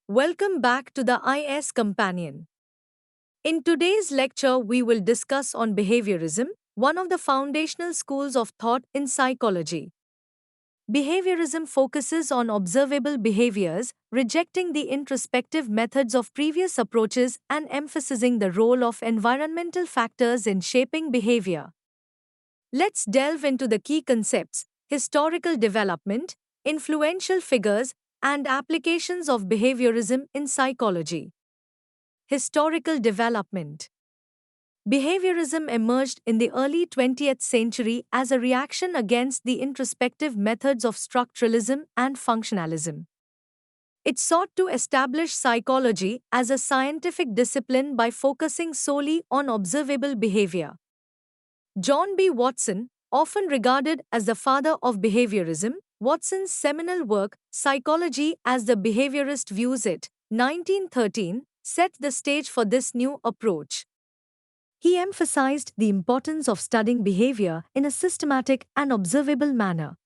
Welcome back to the IS Companion. In today's lecture, we will discuss on behaviorism, one of the foundational schools of thought in psychology. Behaviorism focuses on observable behaviors, rejecting the introspective methods of previous approaches and emphasizing the role of environmental factors in shaping behavior. Let's delve into the key concepts: historical development, influential figures, and applications of behaviorism in psychology. Historical development. Behaviorism emerged in the early 20th century as a reaction against the introspective methods of structuralism and functionalism. It sought to establish psychology as a scientific discipline by focusing solely on observable behavior. John B. Watson, often regarded as the father of behaviorism, Watson's seminal work, Psychology as the Behaviorist Views It, 1913, set the stage for this new approach. He emphasized the importance of studying behavior in a systematic and observable manner.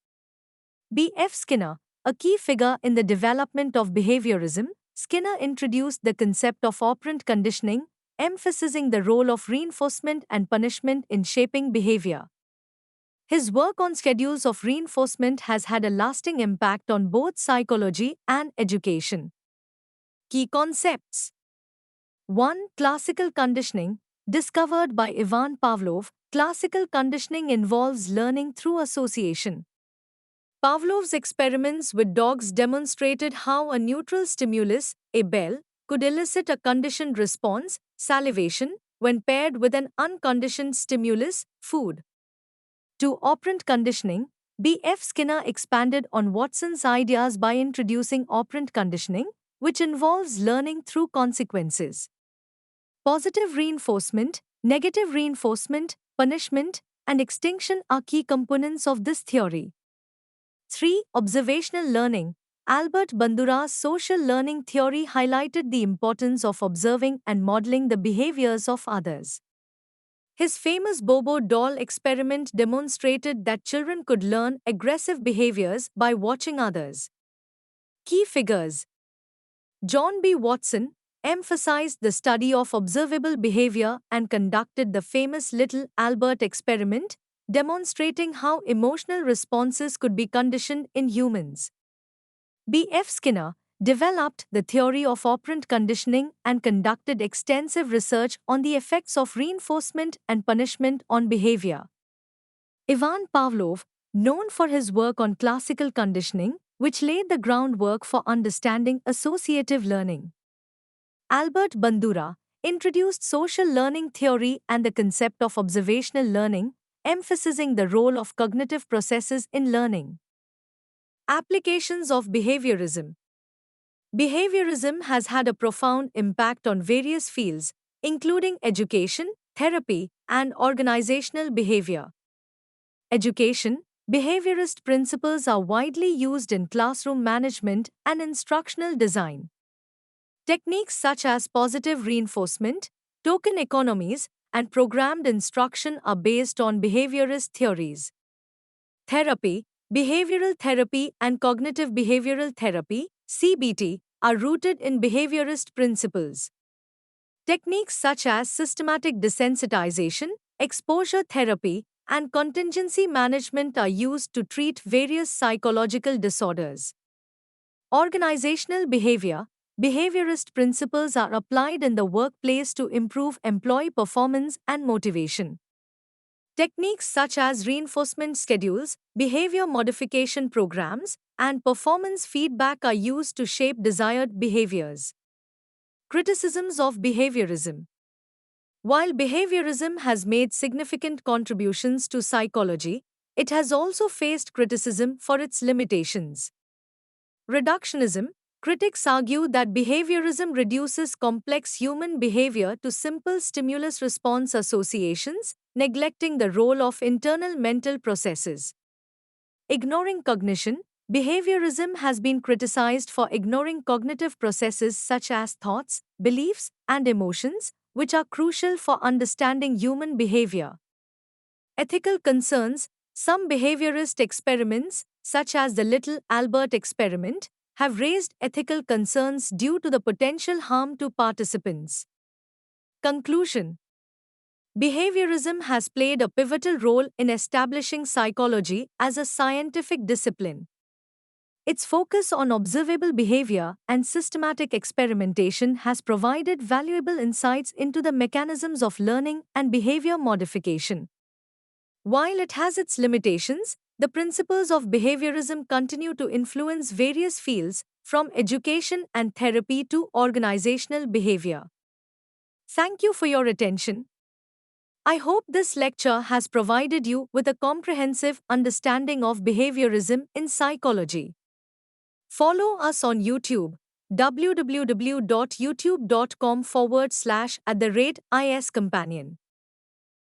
B. F. Skinner, a key figure in the development of behaviorism, Skinner introduced the concept of operant conditioning, emphasizing the role of reinforcement and punishment in shaping behavior. His work on schedules of reinforcement has had a lasting impact on both psychology and education. Key concepts: 1. Classical conditioning, discovered by Ivan Pavlov. Classical conditioning involves learning through association. Pavlov's experiments with dogs demonstrated how a neutral stimulus, a bell, could elicit a conditioned response, salivation, when paired with an unconditioned stimulus, food. 2. Operant conditioning. B. F. Skinner expanded on Watson's ideas by introducing operant conditioning, which involves learning through consequences. Positive reinforcement, negative reinforcement, punishment, and extinction are key components of this theory. 3. Observational learning. Albert Bandura's social learning theory highlighted the importance of observing and modeling the behaviors of others. His famous Bobo doll experiment demonstrated that children could learn aggressive behaviors by watching others. Key figures: John B. Watson emphasized the study of observable behavior and conducted the famous Little Albert experiment, demonstrating how emotional responses could be conditioned in humans. B. F. Skinner developed the theory of operant conditioning and conducted extensive research on the effects of reinforcement and punishment on behavior. Ivan Pavlov, known for his work on classical conditioning, which laid the groundwork for understanding associative learning. Albert Bandura introduced social learning theory and the concept of observational learning, emphasizing the role of cognitive processes in learning. Applications of behaviorism. Behaviorism has had a profound impact on various fields, including education, therapy, and organizational behavior. Education. Behaviorist principles are widely used in classroom management and instructional design. Techniques such as positive reinforcement, token economies, and programmed instruction are based on behaviorist theories. Therapy. Behavioral therapy and cognitive behavioral therapy, CBT, are rooted in behaviorist principles. Techniques such as systematic desensitization, exposure therapy, and contingency management are used to treat various psychological disorders. Organizational behavior. Behaviorist principles are applied in the workplace to improve employee performance and motivation. Techniques such as reinforcement schedules, behavior modification programs, and performance feedback are used to shape desired behaviors. Criticisms of behaviorism. While behaviorism has made significant contributions to psychology, it has also faced criticism for its limitations. Reductionism. Critics argue that behaviorism reduces complex human behavior to simple stimulus-response associations, neglecting the role of internal mental processes. Ignoring cognition. Behaviorism has been criticized for ignoring cognitive processes such as thoughts, beliefs, and emotions, which are crucial for understanding human behavior. Ethical concerns. Some behaviorist experiments, such as the Little Albert experiment, have raised ethical concerns due to the potential harm to participants. Conclusion: behaviorism has played a pivotal role in establishing psychology as a scientific discipline. Its focus on observable behavior and systematic experimentation has provided valuable insights into the mechanisms of learning and behavior modification. While it has its limitations, the principles of behaviorism continue to influence various fields, from education and therapy to organizational behavior. Thank you for your attention. I hope this lecture has provided you with a comprehensive understanding of behaviorism in psychology. Follow us on YouTube, www.youtube.com/iscompanion.